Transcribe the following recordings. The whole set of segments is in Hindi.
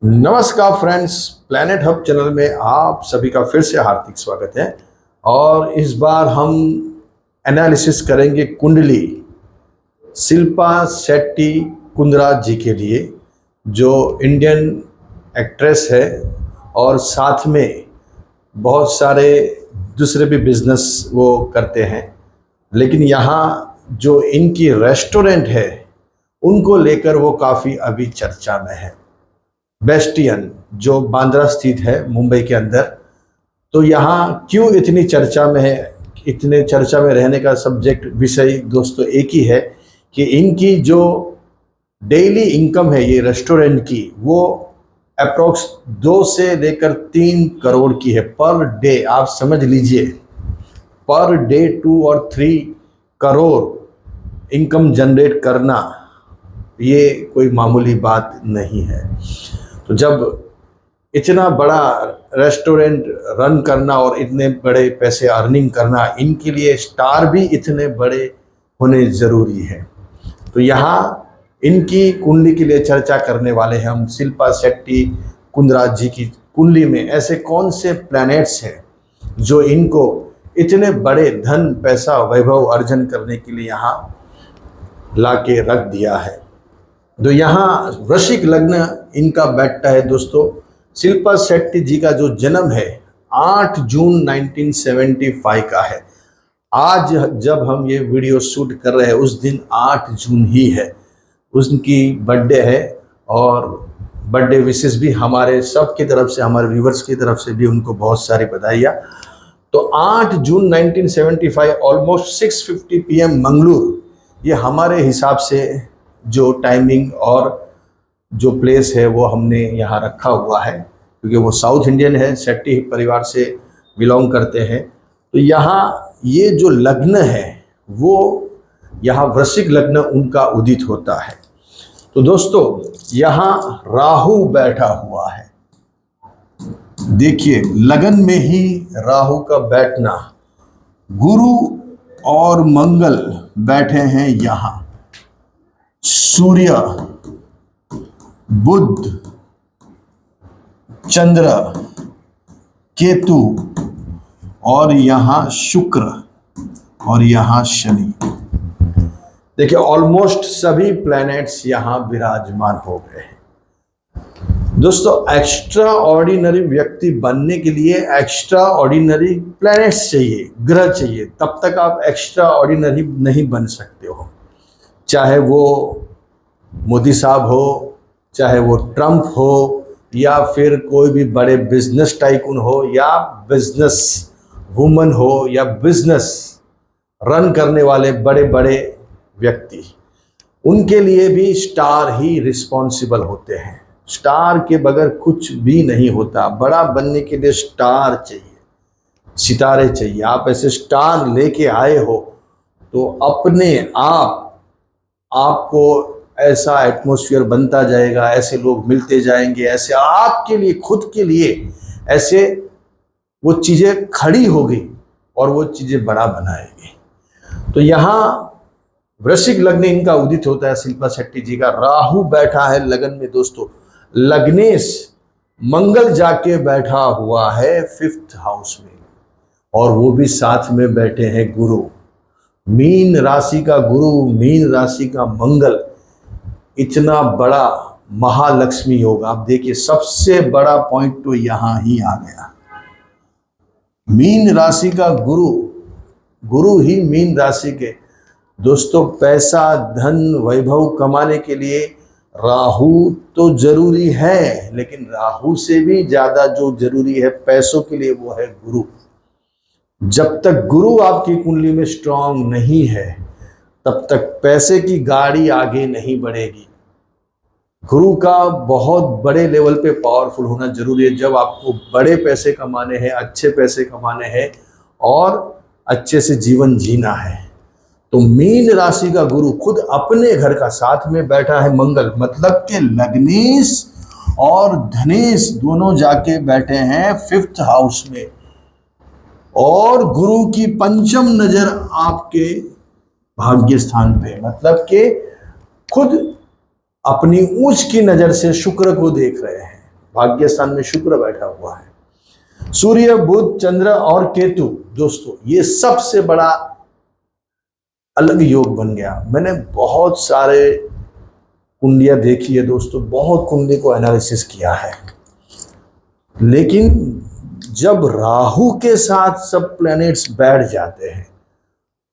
नमस्कार फ्रेंड्स, प्लैनेट हब चैनल में आप सभी का फिर से हार्दिक स्वागत है। और इस बार हम एनालिसिस करेंगे कुंडली शिल्पा शेट्टी कुंद्रा जी के लिए, जो इंडियन एक्ट्रेस है और साथ में बहुत सारे दूसरे भी बिजनेस वो करते हैं। लेकिन यहाँ जो इनकी रेस्टोरेंट है उनको लेकर वो काफ़ी अभी चर्चा में है। बेस्टियन जो बांद्रा स्थित है मुंबई के अंदर। तो यहाँ क्यों इतनी चर्चा में है, इतने चर्चा में रहने का सब्जेक्ट विषय दोस्तों एक ही है कि इनकी जो डेली इनकम है ये रेस्टोरेंट की, वो अप्रोक्स 2 से लेकर 3 करोड़ की है पर डे। आप समझ लीजिए, पर डे 2 और 3 करोड़ इनकम जनरेट करना ये कोई मामूली बात नहीं है। तो जब इतना बड़ा रेस्टोरेंट रन करना और इतने बड़े पैसे अर्निंग करना, इनके लिए स्टार भी इतने बड़े होने ज़रूरी है। तो यहाँ इनकी कुंडली के लिए चर्चा करने वाले हैं हम। शिल्पा शेट्टी कुंद्रा जी की कुंडली में ऐसे कौन से प्लैनेट्स हैं जो इनको इतने बड़े धन पैसा वैभव अर्जन करने के लिए यहाँ ला के रख दिया है। तो यहाँ वृश्चिक लग्न इनका बैठता है दोस्तों। शिल्पा शेट्टी जी का जो जन्म है 8 जून 1975 का है। आज जब हम ये वीडियो शूट कर रहे हैं उस दिन 8 जून ही है, उनकी बर्थडे है। और बर्थडे विशेष भी हमारे सब की तरफ से, हमारे व्यूवर्स की तरफ से भी उनको बहुत सारी बधाइयाँ। तो 8 जून 1975 ऑलमोस्ट 6:50 PM मंगलूर, ये हमारे हिसाब से जो टाइमिंग और जो प्लेस है वो हमने यहाँ रखा हुआ है, क्योंकि वो साउथ इंडियन है, शेट्टी परिवार से बिलोंग करते हैं। तो यहाँ ये जो लग्न है वो यहाँ वृश्चिक लग्न उनका उदित होता है। तो दोस्तों यहाँ राहु बैठा हुआ है, देखिए लगन में ही राहु का बैठना। गुरु और मंगल बैठे हैं यहाँ, सूर्य, बुध, चंद्र, केतु और यहाँ शुक्र और यहाँ शनि। देखिए ऑलमोस्ट सभी प्लैनेट्स यहाँ विराजमान हो गए हैं। दोस्तों एक्स्ट्रा ऑर्डिनरी व्यक्ति बनने के लिए एक्स्ट्रा ऑर्डिनरी प्लैनेट्स चाहिए, ग्रह चाहिए, तब तक आप एक्स्ट्रा ऑर्डिनरी नहीं बन सकते हो। चाहे वो मोदी साहब हो, चाहे वो ट्रम्प हो, या फिर कोई भी बड़े बिजनेस टाइकून हो, या बिजनेस वुमन हो, या बिजनेस रन करने वाले बड़े बड़े व्यक्ति, उनके लिए भी स्टार ही रिस्पॉन्सिबल होते हैं। स्टार के बगैर कुछ भी नहीं होता। बड़ा बनने के लिए स्टार चाहिए, सितारे चाहिए। आप ऐसे स्टार लेके आए हो तो अपने आप आपको ऐसा एटमॉस्फेयर बनता जाएगा, ऐसे लोग मिलते जाएंगे, ऐसे आपके लिए, खुद के लिए ऐसे वो चीज़ें खड़ी होगी और वो चीज़ें बड़ा बनाएंगे। तो यहाँ वृश्चिक लग्न इनका उदित होता है शिल्पा शेट्टी जी का। राहु बैठा है लगन में दोस्तों। लग्नेश मंगल जाके बैठा हुआ है 5th हाउस में, और वो भी साथ में बैठे हैं गुरु। मीन राशि का गुरु, मीन राशि का मंगल, इतना बड़ा महालक्ष्मी योग। आप देखिए सबसे बड़ा पॉइंट तो यहाँ ही आ गया। मीन राशि का गुरु, गुरु ही मीन राशि के दोस्तों। पैसा धन वैभव कमाने के लिए राहु तो जरूरी है, लेकिन राहु से भी ज्यादा जो जरूरी है पैसों के लिए वो है गुरु। जब तक गुरु आपकी कुंडली में स्ट्रांग नहीं है तब तक पैसे की गाड़ी आगे नहीं बढ़ेगी। गुरु का बहुत बड़े लेवल पे पावरफुल होना जरूरी है जब आपको बड़े पैसे कमाने हैं, अच्छे पैसे कमाने हैं और अच्छे से जीवन जीना है। तो मीन राशि का गुरु खुद अपने घर का साथ में बैठा है मंगल, मतलब के लग्नेश और धनेश दोनों जाके बैठे हैं 5th हाउस में। और गुरु की पंचम नजर आपके भाग्य स्थान पे, मतलब के खुद अपनी ऊंच की नजर से शुक्र को देख रहे हैं। भाग्य स्थान में शुक्र बैठा हुआ है। सूर्य, बुध, चंद्र और केतु दोस्तों, ये सबसे बड़ा अलग योग बन गया। मैंने बहुत सारे कुंडलियां देखी है दोस्तों, बहुत कुंडली को एनालिसिस किया है, लेकिन जब राहु के साथ सब प्लैनेट्स बैठ जाते हैं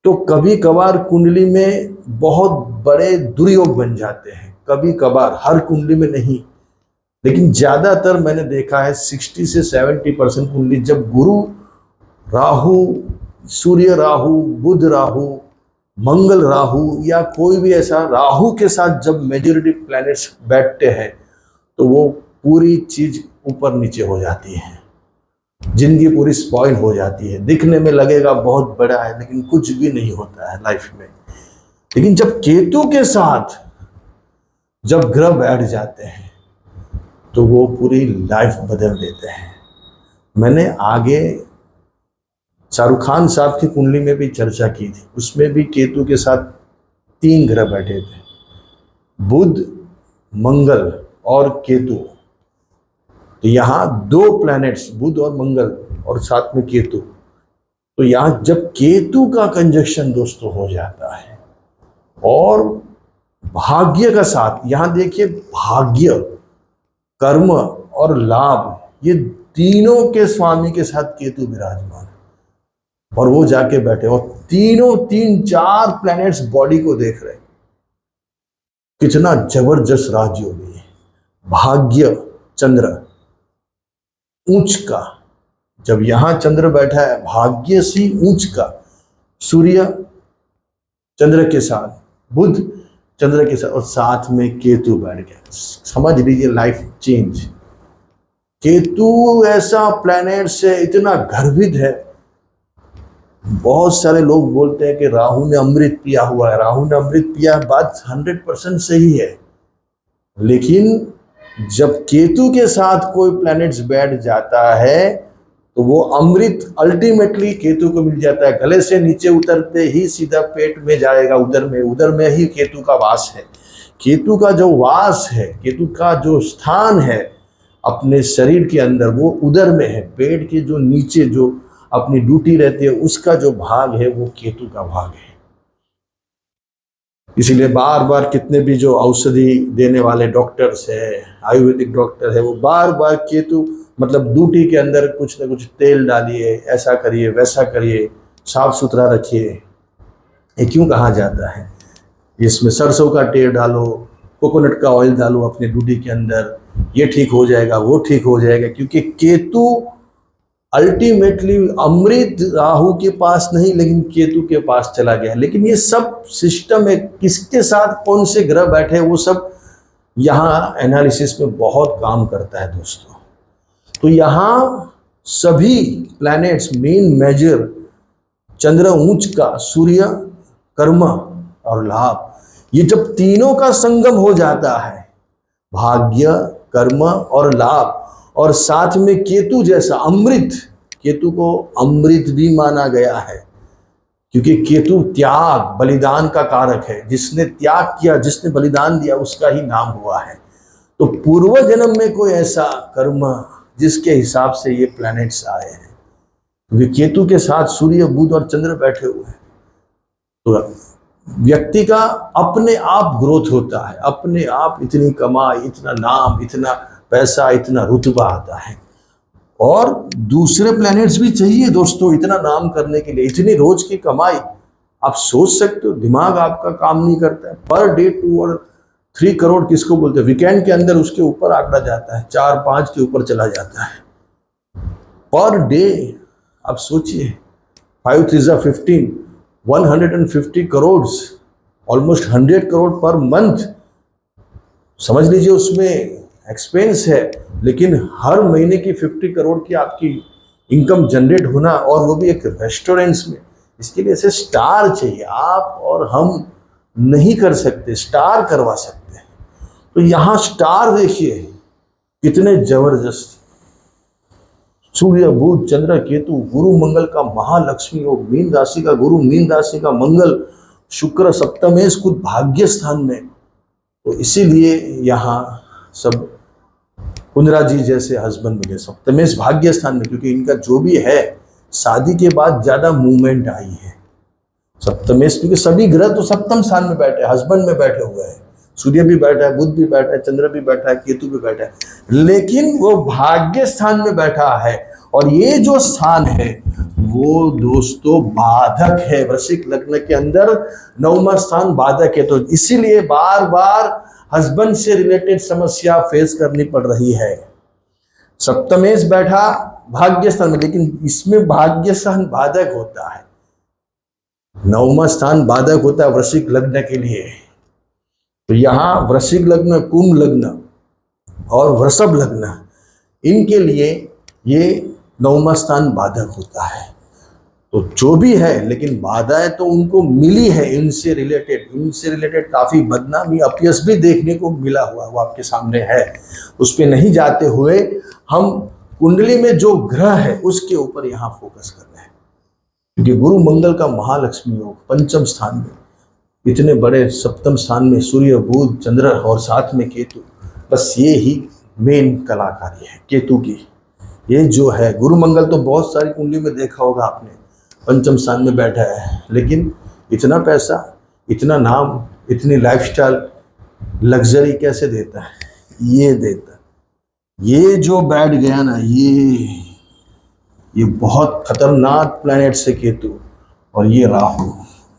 तो कभी कभार कुंडली में बहुत बड़े दुर्योग बन जाते हैं। कभी कभार, हर कुंडली में नहीं, लेकिन ज्यादातर मैंने देखा है 60 से 70% कुंडली जब गुरु राहु, सूर्य राहु, बुध राहु, मंगल राहु या कोई भी ऐसा राहु के साथ जब मेजॉरिटी प्लैनेट्स बैठते हैं तो वो पूरी चीज ऊपर नीचे हो जाती है, जिंदगी पूरी स्पॉइल हो जाती है। दिखने में लगेगा बहुत बड़ा है लेकिन कुछ भी नहीं होता है लाइफ में। लेकिन जब केतु के साथ जब ग्रह बैठ जाते हैं तो वो पूरी लाइफ बदल देते हैं। मैंने आगे शाहरुख खान साहब की कुंडली में भी चर्चा की थी, उसमें भी केतु के साथ 3 ग्रह बैठे थे, बुध, मंगल और केतु। तो यहाँ 2 प्लैनेट्स, बुध और मंगल और साथ में केतु। तो यहाँ जब केतु का कंजक्शन दोस्तों हो जाता है और भाग्य का साथ, यहाँ देखिए भाग्य, कर्म और लाभ, ये तीनों के स्वामी के साथ केतु विराजमान है और वो जाके बैठे और तीनों 3-4 प्लैनेट्स बॉडी को देख रहे हैं। कितना जबरदस्त राजयोगी है। भाग्य चंद्र ऊंच का, जब यहां चंद्र बैठा है भाग्य सी ऊंच का, सूर्य चंद्र के साथ, बुध चंद्र के साथ और साथ में केतु बैठ गया, समझ लीजिए लाइफ चेंज। केतु ऐसा प्लैनेट से इतना गर्वित है। बहुत सारे लोग बोलते हैं कि राहु ने अमृत पिया हुआ है, राहु ने अमृत पिया, बात 100% सही है, लेकिन जब केतु के साथ कोई प्लैनेट्स बैठ जाता है तो वो अमृत अल्टीमेटली केतु को मिल जाता है। गले से नीचे उतरते ही सीधा पेट में जाएगा, उधर में ही केतु का वास है। केतु का जो वास है, केतु का जो स्थान है अपने शरीर के अंदर, वो उदर में है। पेट के जो नीचे जो अपनी ड्यूटी रहती है उसका जो भाग है वो केतु का भाग है। इसीलिए बार बार कितने भी जो औषधि देने वाले डॉक्टर्स है, आयुर्वेदिक डॉक्टर है, वो बार बार केतु मतलब ड्यूटी के अंदर कुछ ना कुछ तेल डालिए, ऐसा करिए, वैसा करिए, साफ सुथरा रखिए। ये क्यों कहा जाता है? इसमें सरसों का तेल डालो, कोकोनट का ऑयल डालो अपने ड्यूटी के अंदर, ये ठीक हो जाएगा, वो ठीक हो जाएगा। क्योंकि केतु अल्टीमेटली अमृत राहु के पास नहीं लेकिन केतु के पास चला गया। लेकिन ये सब सिस्टम है, किसके साथ कौन से ग्रह बैठे, वो सब यहाँ एनालिसिस में बहुत काम करता है दोस्तों। तो यहाँ सभी प्लैनेट्स मेन मेजर, चंद्र ऊंच का, सूर्य कर्म और लाभ, ये जब तीनों का संगम हो जाता है, भाग्य, कर्म और लाभ, और साथ में केतु जैसा अमृत, केतु को अमृत भी माना गया है क्योंकि केतु त्याग, बलिदान का कारक है। जिसने त्याग किया, जिसने बलिदान दिया, उसका ही नाम हुआ है। तो पूर्व जन्म में कोई ऐसा कर्म जिसके हिसाब से ये प्लैनेट्स आए हैं, क्योंकि केतु के साथ सूर्य, बुध और चंद्र बैठे हुए हैं, तो व्यक्ति का अपने आप ग्रोथ होता है, अपने आप इतनी कमाई, इतना नाम, इतना पैसा, इतना रुतबा आता है। और दूसरे प्लैनेट्स भी चाहिए दोस्तों इतना नाम करने के लिए, इतनी रोज की कमाई। आप सोच सकते हो, दिमाग आपका काम नहीं करता है। पर डे 2 और 3 करोड़ किसको बोलते हैं? वीकेंड के अंदर उसके ऊपर आंकड़ा जाता है, 4-5 के ऊपर चला जाता है पर डे। आप सोचिए, 5 3 15, 150 crore, almost 100 crore per month. समझ लीजिए उसमें एक्सपेंस है, लेकिन हर महीने की 50 करोड़ की आपकी इनकम जनरेट होना, और वो भी एक रेस्टोरेंट्स में। इसके लिए ऐसे स्टार चाहिए, आप और हम नहीं कर सकते, स्टार करवा सकते हैं। तो यहाँ स्टार देखिए कितने जबरदस्त, सूर्य, बुध, चंद्र, केतु, गुरु मंगल का महालक्ष्मी योग, मीन राशि का गुरु, मीन राशि का मंगल, शुक्र सप्तमेश खुद भाग्य स्थान में। तो इसीलिए यहाँ सब कुंद्रा जी जैसे हस्बैंड मिले सप्तमेश भाग्य स्थान में, क्योंकि इनका जो भी है शादी के बाद ज्यादा मूवमेंट आई है सप्तमेश, क्योंकि सभी ग्रह तो सप्तम स्थान में बैठे हैं, हस्बैंड में बैठे हुए हैं। सूर्य भी बैठा है, बुध भी बैठा है, चंद्र भी बैठा है, केतु भी बैठा है, लेकिन वो भाग्य स्थान में बैठा है। और ये जो स्थान है वो दोस्तों बाधक है, वृश्चिक लग्न के अंदर 9वां स्थान बाधक है। तो इसीलिए बार बार हस्बैंड से रिलेटेड समस्या फेस करनी पड़ रही है। सप्तमेश बैठा भाग्य स्थान में, लेकिन इसमें भाग्य स्थान बाधक होता है, 9वां स्थान बाधक होता है वृश्चिक लग्न के लिए। तो यहाँ वृश्चिक लग्न, कुंभ लग्न और वृषभ लग्न, इनके लिए ये 9वां स्थान बाधक होता है। तो जो भी है, लेकिन बाधाएं तो उनको मिली है इनसे रिलेटेड काफी बदनामी, अपयश भी देखने को मिला हुआ, वो आपके सामने है। उस पर नहीं जाते हुए हम कुंडली में जो ग्रह है उसके ऊपर यहाँ फोकस कर रहे हैं, क्योंकि गुरु मंगल का महालक्ष्मी योग पंचम स्थान में, इतने बड़े सप्तम स्थान में सूर्य, बुध, चंद्र और साथ में केतु, बस ये ही मेन कलाकारी है केतु की। ये जो है गुरु मंगल तो बहुत सारी कुंडली में देखा होगा आपने, पंचम स्थान में बैठा है, लेकिन इतना पैसा, इतना नाम, इतनी लाइफस्टाइल, लग्जरी कैसे देता है? ये देता है। ये जो बैठ गया ना, ये बहुत खतरनाक प्लैनेट से केतु और ये राहु,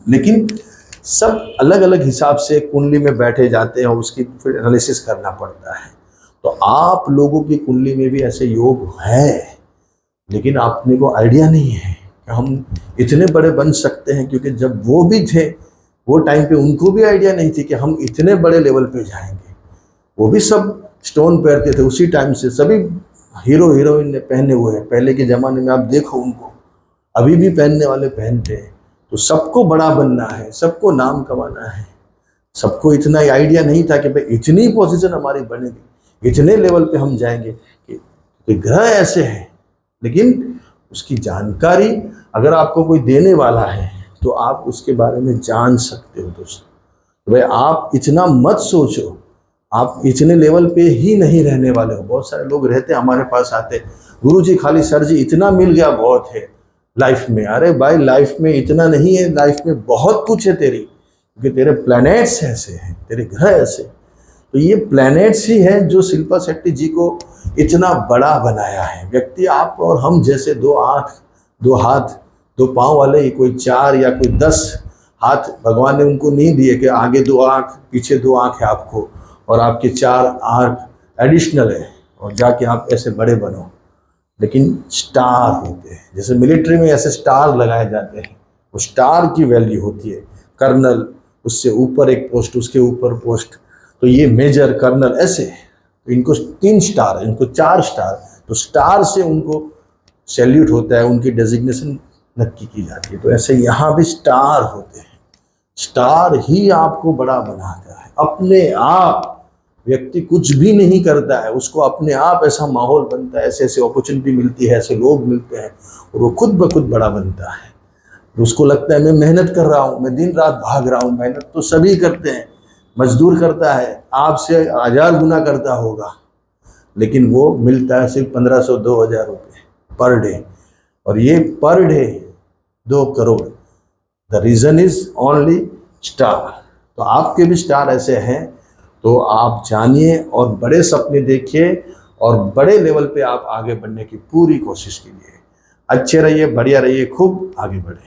लेकिन सब अलग अलग हिसाब से कुंडली में बैठे जाते हैं और उसकी फिर एनालिसिस करना पड़ता है। तो आप लोगों की कुंडली में भी ऐसे योग है, लेकिन आपने को आइडिया नहीं है कि हम इतने बड़े बन सकते हैं, क्योंकि जब वो भी थे वो टाइम पे उनको भी आइडिया नहीं थी कि हम इतने बड़े लेवल पे जाएंगे। वो भी सब स्टोन पहनते थे उसी टाइम से, सभी हीरो हीरोइन ने पहने हुए हैं पहले के ज़माने में, आप देखो उनको, अभी भी पहनने वाले पहनते हैं। तो सबको बड़ा बनना है, सबको नाम कमाना है, सबको इतना आइडिया नहीं था कि भाई इतनी पोजीशन हमारी बनेगी, इतने लेवल पे हम जाएंगे कि ग्रह ऐसे हैं। लेकिन उसकी जानकारी अगर आपको कोई देने वाला है तो आप उसके बारे में जान सकते हो दोस्तों। भाई आप इतना मत सोचो, आप इतने लेवल पे ही नहीं रहने वाले हो। बहुत सारे लोग रहते हमारे पास आते, गुरुजी खाली सर जी इतना मिल गया बहुत है लाइफ में। अरे भाई लाइफ में इतना नहीं है, लाइफ में बहुत कुछ है तेरी, क्योंकि तेरे प्लैनेट्स ऐसे हैं, तेरे ग्रह ऐसे। तो ये प्लैनेट्स ही हैं जो शिल्पा शेट्टी जी को इतना बड़ा बनाया है। व्यक्ति आप और हम जैसे 2 आँख, 2 हाथ, 2 पाँव वाले, कोई 4 या कोई 10 हाथ भगवान ने उनको नहीं दिए कि आगे 2 आँख पीछे 2 आँख है आपको और आपके 4 आँख एडिशनल है और जाके आप ऐसे बड़े बनो। लेकिन स्टार होते हैं, जैसे मिलिट्री में ऐसे स्टार लगाए जाते हैं, वो स्टार की वैल्यू होती है। कर्नल, उससे ऊपर एक पोस्ट, उसके ऊपर पोस्ट, तो ये मेजर, कर्नल, ऐसे। तो इनको 3 स्टार, इनको 4 स्टार, तो स्टार से उनको सैल्यूट होता है, उनकी डेजिग्नेशन नक्की की जाती है। तो ऐसे यहाँ भी स्टार होते हैं। स्टार ही आपको बड़ा बनाता है। अपने आप व्यक्ति कुछ भी नहीं करता है, उसको अपने आप ऐसा माहौल बनता है, ऐसे ऐसे अपॉर्चुनिटी मिलती है, ऐसे लोग मिलते हैं और वो खुद ब खुद बड़ा बनता है। उसको लगता है मैं मेहनत कर रहा हूँ, मैं दिन रात भाग रहा हूँ। मेहनत तो सभी करते हैं, मजदूर करता है, आपसे 1000 गुना करता होगा, लेकिन वो मिलता है सिर्फ 1500-2000 रुपये पर डे, और ये per day 2 crore. The reason is only star. तो आपके भी स्टार ऐसे हैं, तो आप जानिए और बड़े सपने देखिए और बड़े लेवल पे आप आगे बढ़ने की पूरी कोशिश कीजिए। अच्छे रहिए, बढ़िया रहिए, खूब आगे बढ़े।